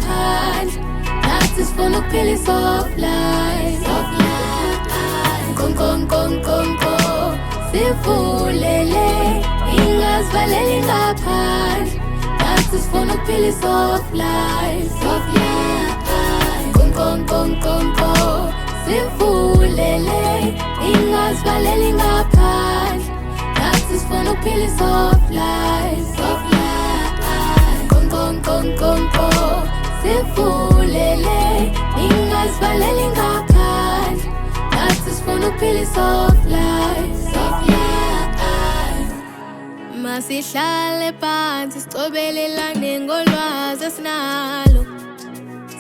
ngaphandle nathi sifuna ukuphila i-soft life. Nkonkonkonkonko sivulele ingasivaleli ngaphandle nathi sifuna ukuphila i-soft life. Nkonkonkonkonko sivulele ingasivaleli ngaphandle nathi sifuna ukuphila i-soft life. Nkonkonkonkonko sivulele ingasivaleli ngaphandle nathi sifuna ukuphila i-soft life. Masihlale phansi sicobelelane ngolwazi esinalo,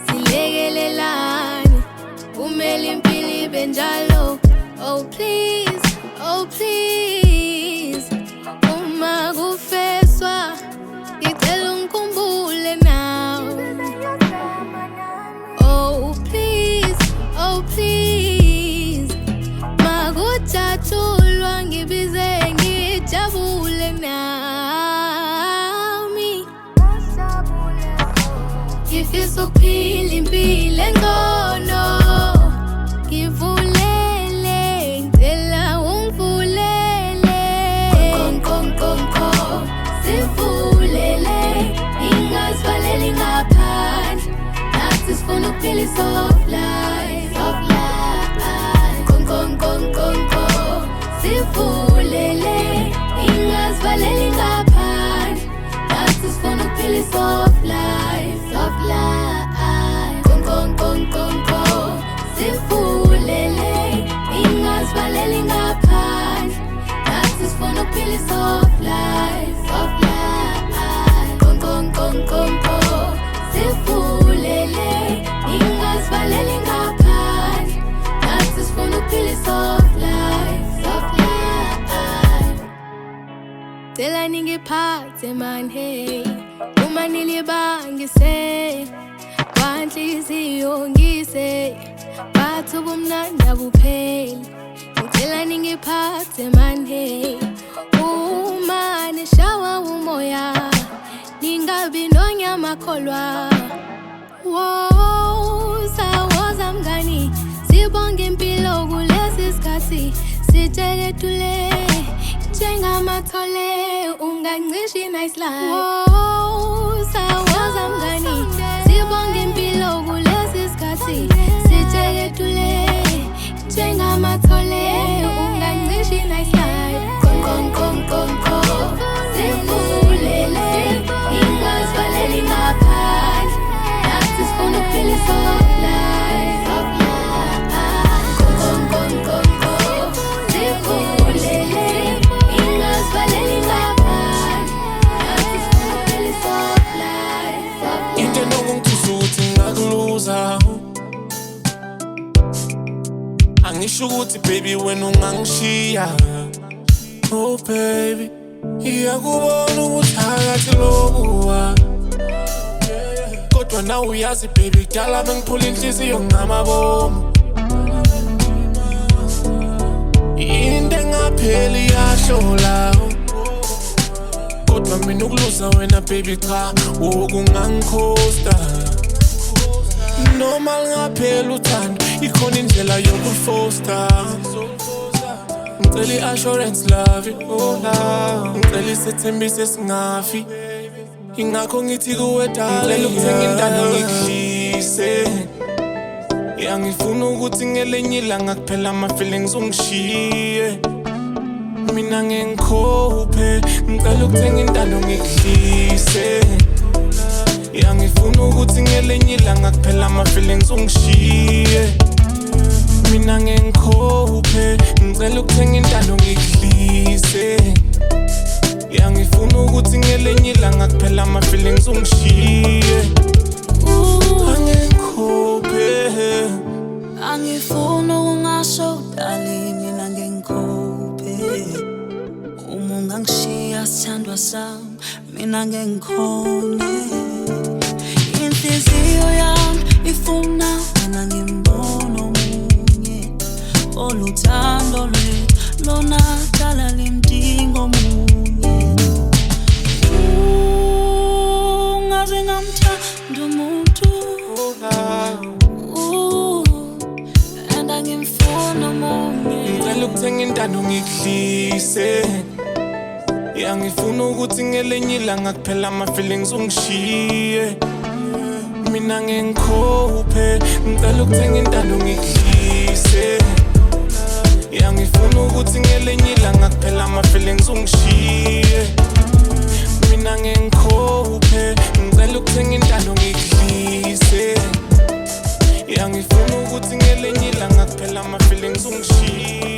silekelelane kumele impilo ibe njalo. Oh please, oh please, uma kufeswa ngicela ungikhumbule now. Oh please, makujatshulwa ngibize ngijabule nami. Ngifisa ukuphila impilo engcono, ngivulele ngicela ungivulele. Nkonkonkonko sivulele ingasivaleli ngaphandle nathi sifuna ukuphila i-soft life. Nkonkonkonkonko sivulele ingasivaleli ngaphandle nathi sifuna ukuphila i-soft life. Nkonkonkonkonko sivulele ingasivaleli ngaphandle nathi sifuna ukuphila i-soft life. Nkonkonkonkonko sivulele ingasivaleli ngaphandle nathi sifuna ukuphila i-soft life. Cela ningiphathe man hey, uma nilibangise kwanhliziyo ngise bathu bomnandi abupheli. Ngicela ningiphathe man hey, uma nishawa umoya ningabi nonyama kholwa. Wow, sawoza mngani sibonge impilo kulesi sikhathi sijekethule njengamathole ungancishi nice life. Wow, sawoza mngani sibonge impilo kulesi sikhathi sijekethule njengamathole ungancishi nice life. Nkonkonkonkonko sivulele ingasivaleli ngaphandle nathi sifuna ukuphila i-soft life. Nkonkonkonkonko sivulele ingasivaleli ngaphandle nathi sifuna ukuphila i-soft life. Into enokungithusa ukuthi ngingakuluza, angisho ukuthi baby wena ungangishiya. Oh baby, iyakubona ukuthi phakathi lokuwa, kodwa nawe uyazi baby kudala bengiphula inhliziyo ngamabomu. Into engapheli yahlola, kodwa mina ukuluza wena baby cha wokungangikhosta. Noma lingapheli uthando ikhona indlela yokufosta. Ngicela i-assurance love, oh la ngicela isethembise singafi. Ingakho ngithi kuwe darling, ngicela ukuthenga intando ngikudlise. Ngifuna ukuthi ngelinye ilanga kuphela ama-feelings ungishiye. Mina ngikhophe ngicela ukuthenga intando ngikudlise. Ngifuna ukuthi ngelinye ilanga kuphela ama-feelings ungishiye. Mina ngikhophe ngicela ukuthenga intando ngikudlise. Ngifuna ukuthi ngelinye ilanga kuphela ama-feelings ungishiye. Angikhophe, angifuna ukungasho dali mina ngikhophe. Uma ungangishiya sithandwa sami mina ngikhone. Inhliziyo yami ifuna wena ngimbone omunye. Oluthando lwethu lona dala limdinga omunye. Ungaze ngamthanda umuntu ukuthenga intando ngikudlise. Yeah, ngifuna ukuthi ngelinye ilanga kuphela ama-feelings ungishiye. Mina ngikhophe, ngicela ukuthenga intando ngikudlise. Yeah, ngifuna ukuthi ngelinye ilanga kuphela ama-feelings ungishiye. Mina ngikhophe, ngicela ukuthenga intando ngikudlise. Yeah, ngifuna ukuthi ngelinye ilanga kuphela ama-feelings ungishiye.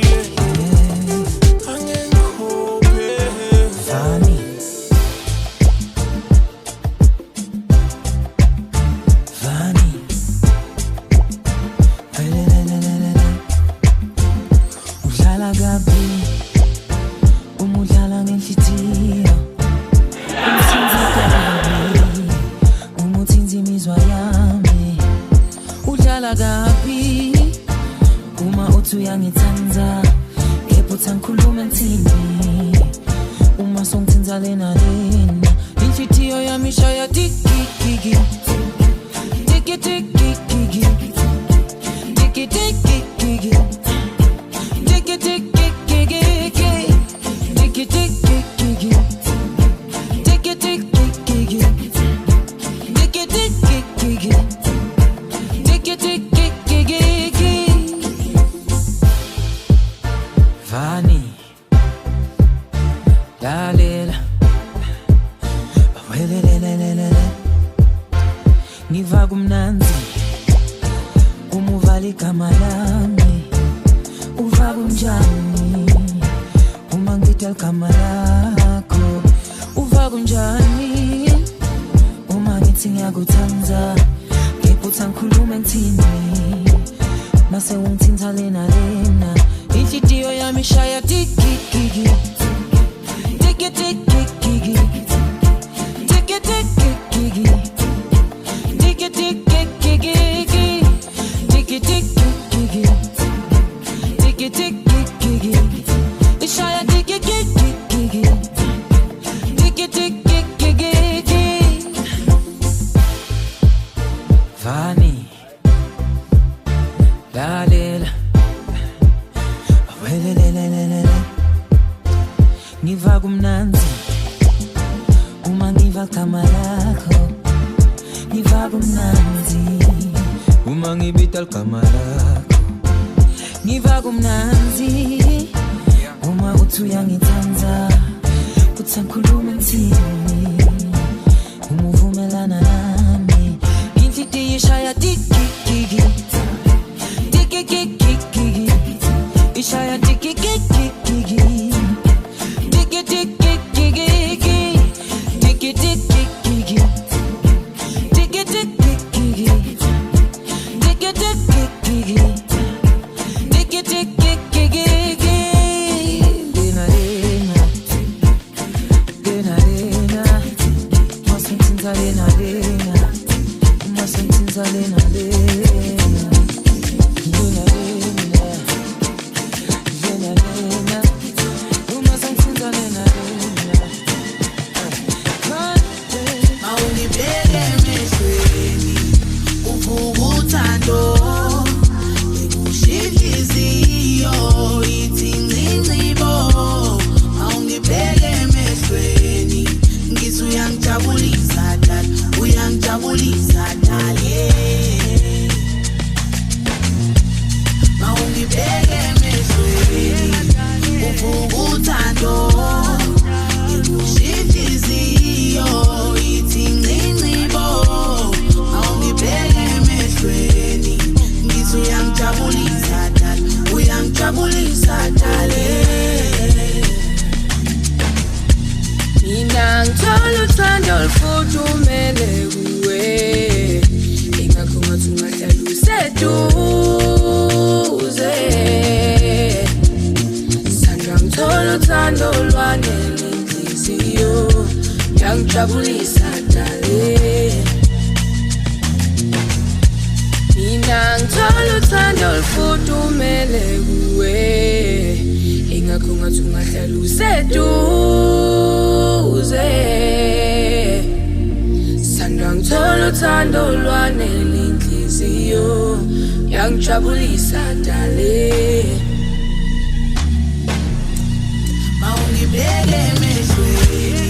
Mawungibheke emehlweni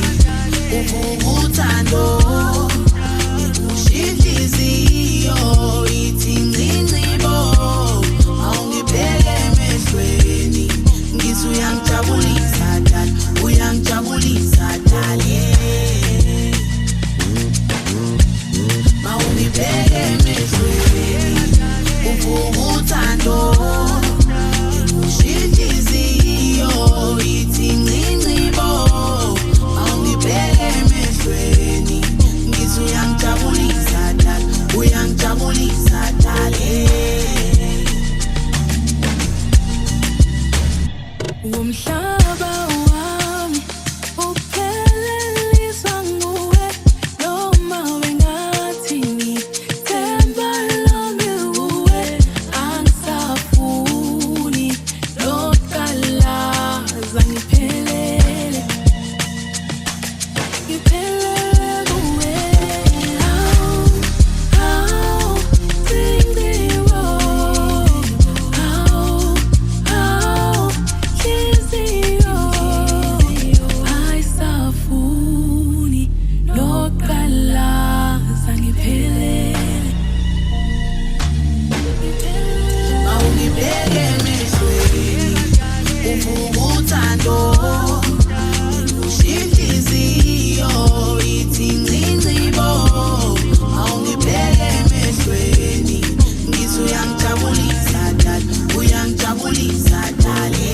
uvuka uthando ikushiya inhliziyo ithi ngcincibo. Mawungibheke emehlweni ngithi uyangijabulisa dad, uyangijabulisa dale. Mawungibheke emehlweni uvuka uthando ikushiya inhliziyo ithi ngcincibo. Mawungibheke emehlweni ngithi uyangijabulisa dad, uyangijabulisa dale. Umhlaba wami upheleliswa nguwe, noma wengathini themba lami kuwe. Angisafuni lokukalaza, ngiphelele kuwe. Hawu, Zindiwo, hawu, Nhliziyo, ayisafuni lokukalaza, ngiphelele. Mawungibheke emehlweni uvuka uthando ikushiya inhliziyo ithi ngcincibo. Mawungibheke emehlweni ngithi uyangijabulisa dad, uyangijabulisa dale.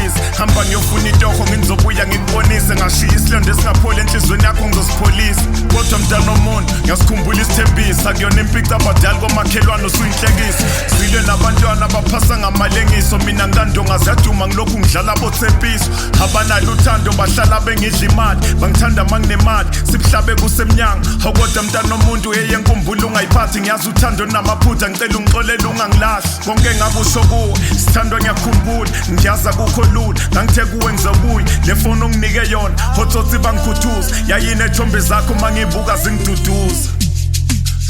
ngiyolisa hamba ngiyofuna itoho ngizobuya ngikubonise ngashiya isilonda esingapholi enhlizweni yakho ngizosipholisa kodwa mntana omuntu ngiyasikhumbula isithembiso akuyona impica abadala komakhelwane usuyinhlekisa silwe nabantwana abaphasa ngamalengiso mina ngandonga ziyaduma ngilokhu ngidlala bothempiso abanalo uthando bahlala bengidla imali bangithanda manginemali sibuhlabe kusemnyanga kodwa mntana omuntu eyenkumbulo ungayiphathi ngiyazi uthando namaphutha ngicela ungixolele ungangilahli konke ngakusho kuwe sithandwa ngiyakhumbula ngiyaza kukho lula ngangithe kuwe ngizobuya le foni onginike yona hotsotsi bangikhuthuza yayini ethombe zakho mangibuka zingiduduza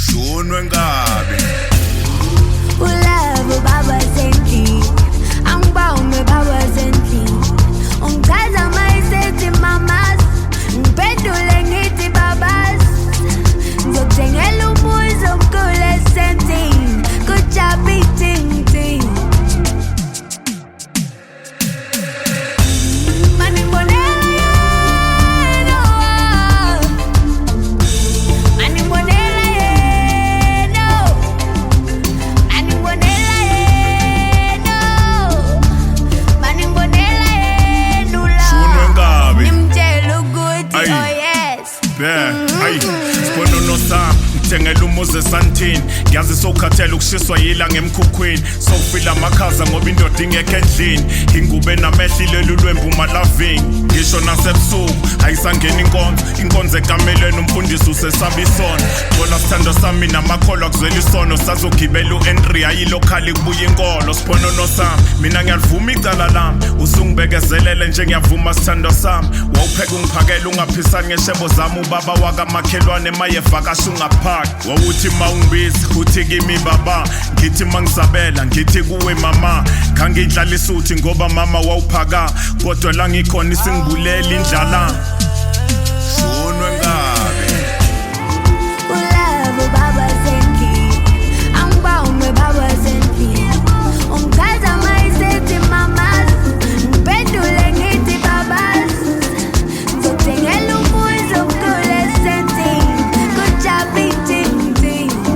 shunwe ngabe Ulavo baba sendli angibawume baba sendli ungichaza mayisethi mamas ngiphendule ngithi babas ngizokuthengela umuzi omkhulu esentini kujabi ting ting Ngithengela umuzi esantini ngiyazi sowukhathela ukushiswa yilanga emkhukhwini sowufila amakhaza ngoba indoda ingekho endlini ingube namehlo ilelu lwembu malavini ngisho nasebusuku ayisangena inkonzo ekamelweni umfundisi usesaba isono bona sithando sami namakholwa kuzwela isono sazogibela u-Henry ayilokhali kubuya inkolo siponono sami mina ngiyalivuma icala lami usungibekezelele nje ngiyavuma sithando sami wawupheka ungiphakela ungaphisani ngeshebo zami ubaba wakamakhelwane mayevakasha ungaphaka wawuthi mawungibiza uthi kimi baba ngithi mangisabela ngithi kuwe mama ngangidlalisa uthi ngoba mama wawuphaka kodwa la ngikhona isingibulela indlala shunwe ngabe Ulavo baba sendli angibawume baba sendli ungichaza mayisethi mamas ngiphendule ngithi babas ngizokuthengela umuzi omkhulu esentini kujabi ting ting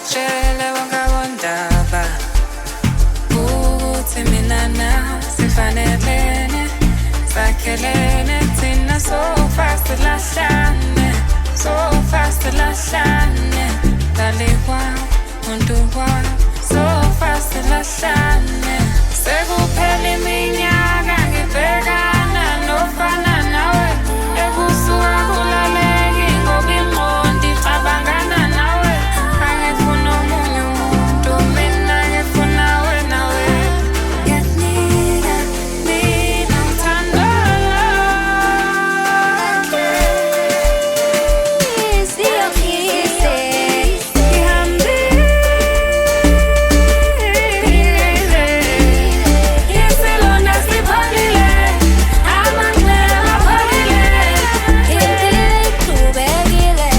Ngitshele wonke abondaba ukuthi mina nawe sifanelene, sakhelene thina so fast lahlane, so fast lahlane. Dale kwam, umuntu kwam, so fast lahlane. Sekuphela iminyaka ngibhekana nofana nawe, ebusuka kulaleki ngoba ingqondo ixabangana nawe. Angifuna omunye umuntu, mina ngifuna wena we. Ngiyakunika mina uthando lwami. Siyokhise, ngihambile, isilonda sipholile, amanxeba apholile, impilo iqhubekile.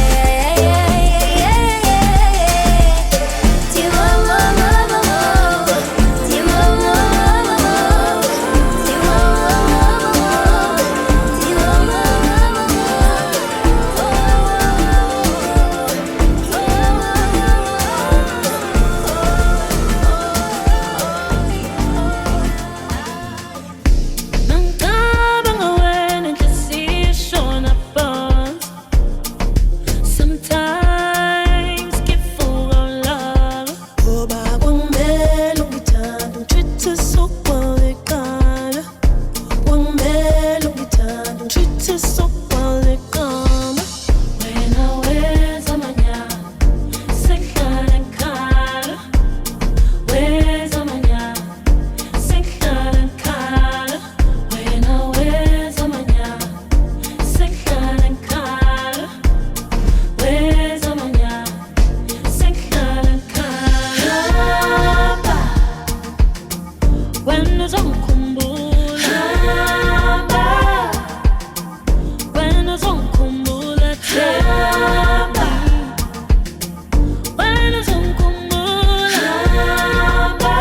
Ngicabanga wena inhliziyo ishona phansi. Sometimes ngivuka ulala ngoba kwangimele ungithande, ungitreat-e sokwaleqana. Kwangimele ungithande, ungitreat-e sokwaleqana. Wena wenza amanyala, sekuhlala ngikhala. Wenza amanyala, sekuhlala ngikhala. Wena wenza amanyala, sekuhlala ngikhala. Wenza amanyala, sekuhlala ngikhala. Hamba, wena uzongikhumbula. Hamba, wena uzongikhumbula. Hamba, wena uzongikhumbula. Hamba,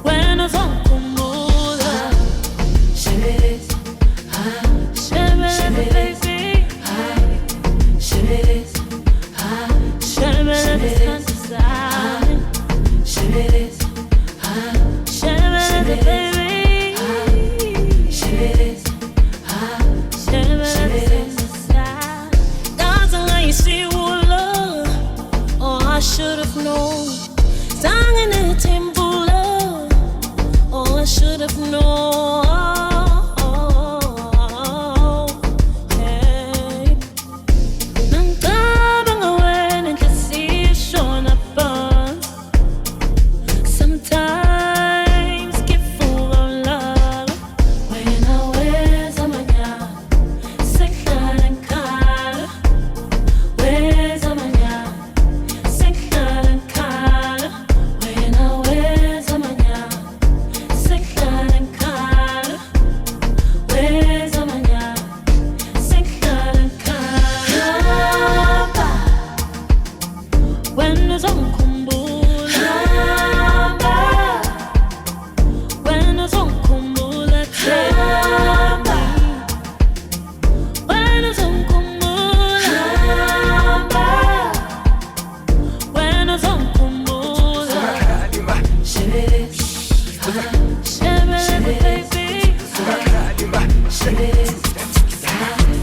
wena uzongikhumbula. Shebeleza, shebeleza baby, shebeleza, shebeleza sami, shebeleza, shebeleza baby, shebeleza, shebeleza sami. Doesn't let you see what love, oh I should have known. Singing it in blue, oh I should have known. Hey. Ngicabanga wena inhliziyo ishona phansi. Sometimes ngivuka ulala, wena wenza amanyala, sekuhlala ngikhala. Wenza amanyala, sekuhlala ngikhala. Wena wenza amanyala, sekuhlala ngikhala. Wenza amanyala, sekuhlala ngikhala. Hamba, wena uzongikhumbula. Hamba, wena uzongikhumbula. Hamba, wena uzongikhumbula. Hamba, wena uzongikhumbula. Shebeleza, shebeleza baby, shebeleza, shebeleza sami,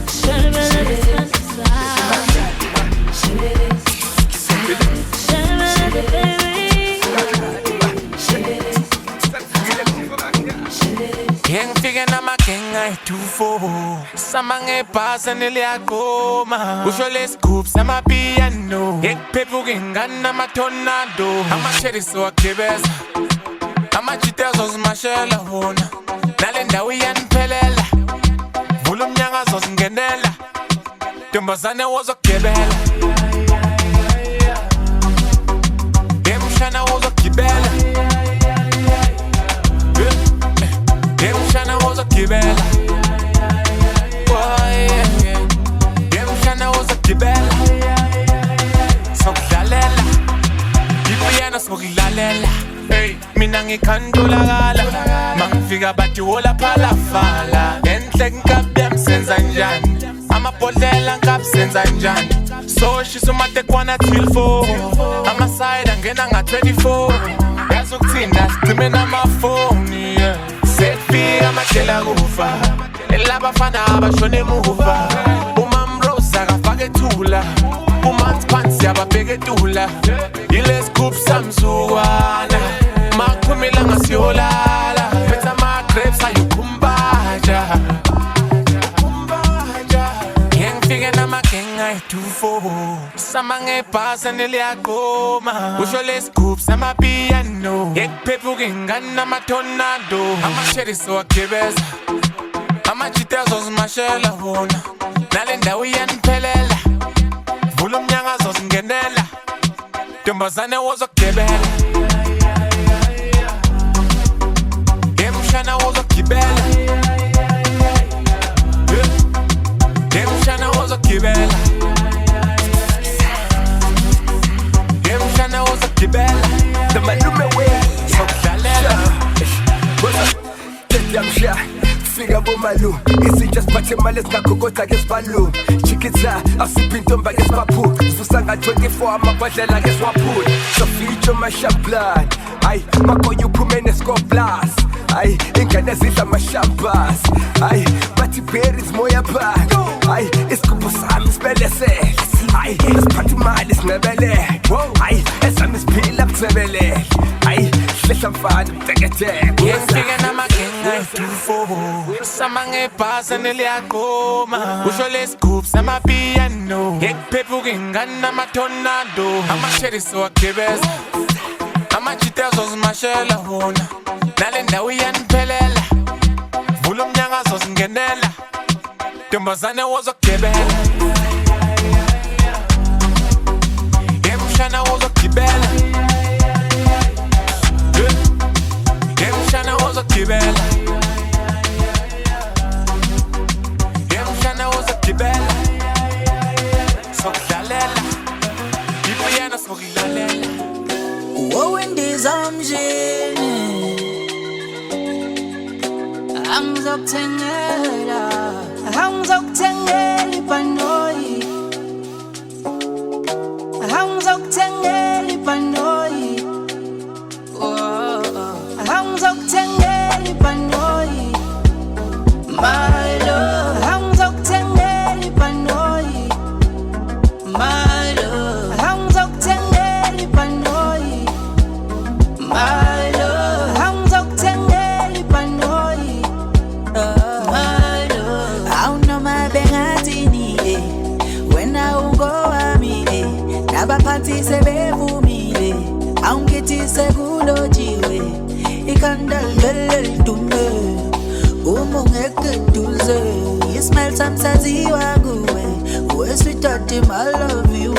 shebeleza, shebeleza baby, Ngifike namagenga etufo sama ngebhasa neliyagoma kusho lesigubhu samapiyano ngekuphephuka ingane namathonado amasheriso wagibeza amajita azozimashela wona nale ndawo iyaniphelela vula umnyango azozingenela ntombazane wozogibela emshana wozogibela emshana wozogibela emshana wozogibela sokudlalela ipiyano sokudlalela mina ngikhandulakala mangifika bathi wola phalafala enhle nkabi yamsenza njani amabhodlela ngabsenza njani so shisumate kwana till 4 amaside angena nga-24 yazokuthinda sicime namafoni selfie amadlela kufa elabafana abashone emuva umamrose akafake ethula umansphansi ababheke etula yile scoop samzukwana makhumila ngasiyolala phetha ama-grapes ayokhumbaja ngengifike namagenga ayi-24 sama ngebhasi neliyaqoma usho le scoop samapiyano ngekuphephuka ingani namatornado amasheri sowagibeza amajita azozimashela wona nale ndawo iyaniphelela vula umnyango azozingenela ntombazane wozokugibela emshana wozokugibela emshana wozokugibela emshana wozokugibela The malume way sokudlalela Tetiyamsha fika bomalu isitsha siphathe imali ezingakhokhotha ke sibalu chikitha asiphi intomba ke sibaphuka sivusa nga-24 amabhodlela ke siwaphula sofitsho mashamplan hayi makoye uphume nescoplas hayi ingane zidla amashambas hayi bathi berries moya bani hayi isigubhu sami sibelesele hayi esiphathe imali sinebelele hayi ezami siphila kutsebelele hayi hlehla mfana mteketeke ngifike namagenga ayi-24 sama ngebhasi neliyaqoma usho le scoop samapiyano ngekuphephuka ingani namatornado amasheri sowagibeza amajita azozimashela wona nale ndawo iyaniphelela vula umnyango azozingenela ntombazane wozokugibela emshana wozokugibela emshana wozokugibela emshana wozokugibela sokudlalela ipiyano sokudlalela Wowendizamjini Angzokuthengela ibhanoyi Angzokuthengela ibhanoyi Angzokuthengela ibhanoyi My love Angzokuthengela ibhanoyi My love Angzokuthengela ibhanoyi My love Angzokuthengela ibhanoyi My love Awunoma bengathini wena ungowami nabaphansi sebevumile awungithi sekulojiwe ikhanda livele lidume uma ungekho eduze ismail sami saziwa kuwe wesithathe my love you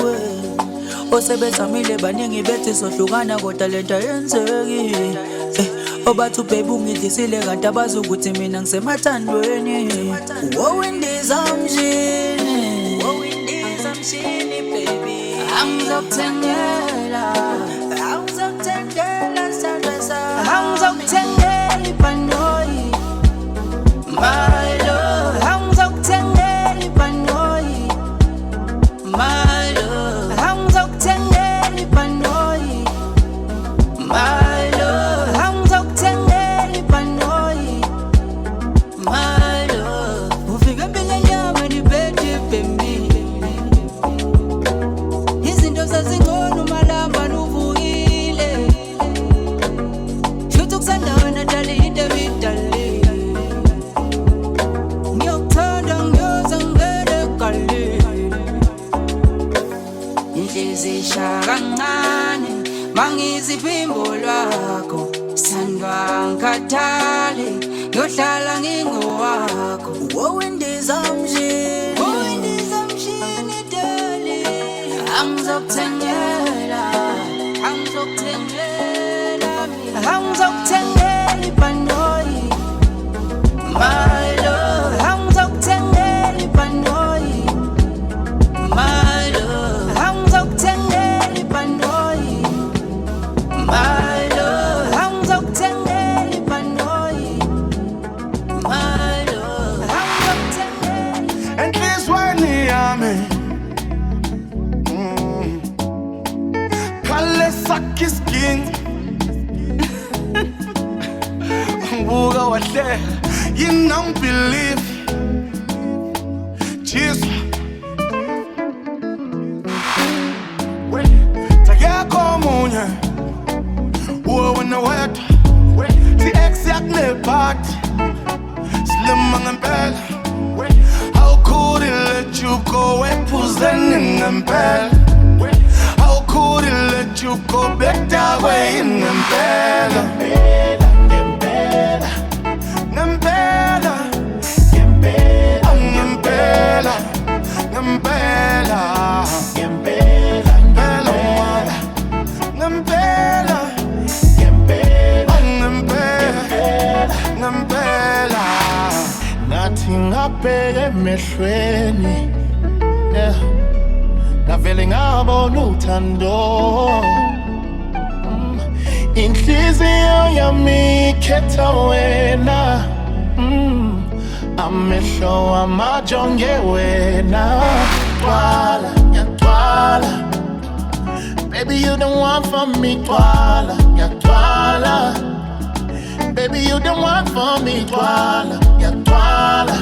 osebezamile baningi bethi sohlukana kodwa lento yenzeki obathi baby ungidlisile kanti abazi ukuthi mina ngisemathandweni wowendizamshini baby angzokuthengela angzokuthengela ibhanoyi my love angzokuthengela ibhanoyi my love angzokuthengela ibhanoyi my love angzokuthengela ibhanoyi my love ufike empilweni yami niphethe bembi izinto zazingcono umalamba nuvukile shuthi kusandawe natali into ebidale ngiyokuthanda ngiyoza ngibele kale inhliziyo ishaya kancane mangiziphimbo lwakho sithandwa ngikhathale ngiyohlala ngingowakho wowendizamshini dali angzokuthengela ibhanoyi my love angzokuthengela ibhanoyi my love angzokuthengela ibhanoyi my love angzokuthengela ibhanoyi my love angzokuthengela And this one sakhe isking Buka wahleka You don't believe Jesus Takeko omunye Uwe wena wedwa Si-ex yakunebhadi Silima ngempela How could he let you go ephuzeni ngempela How could he let you go back that way ngempela Ngempela Ngempela Ngempela Ngempela Ngempela Ngempela Ngempela Nathi ngabheke emehlweni yeah Ngavele ngabona uthando Inhliziyo yami ikhetha wena Amehlo amajonge wena Twala, yatwala Baby you the one for me Twala, yatwala Baby you the one for me Twala, yatwala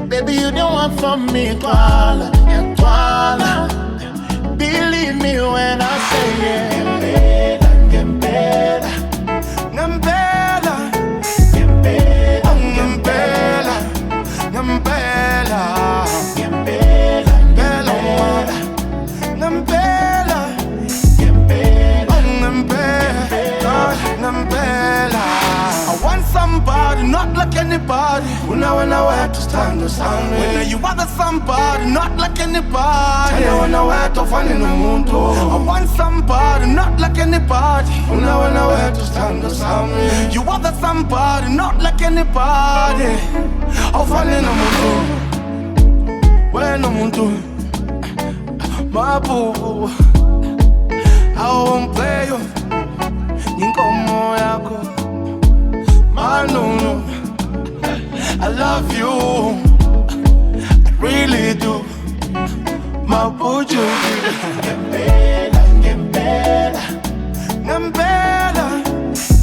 Baby you the one for me Twala, yatwala Believe me when I say yeah Ngempela, ngempela Ngempela, ngempela Ngempela, ngempela Ngempela, ngempela Ngempela, ngempela I want somebody, not like anybody Una wetu stand usami When you want somebody, not like anybody Una wetu fani n'umuntu I want somebody, not like anybody Una wetu stand usami You want somebody, not like anybody Fani n'umuntu Wena umuntu My boo I won't play you Inkomo yako Manu I love you I really do My buju Ngempela, ngempela Ngempela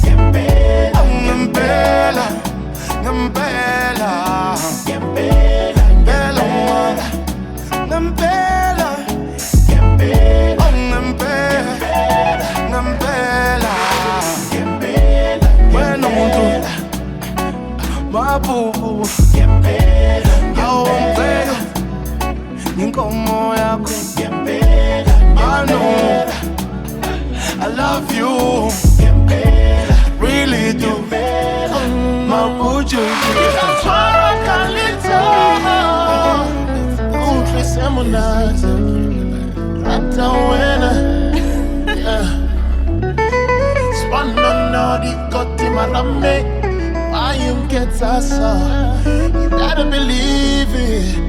Ngempela Ngempela Ngempela Ngempela Ngempela Ngempela Ngempela Wena umuntu Mabubu Awumpela Inkomo yakho I know I love you Really do Mabuju Chora kalito Country semunazi Rata wena Yeah Spanda di koti marame Why you get us You better believe it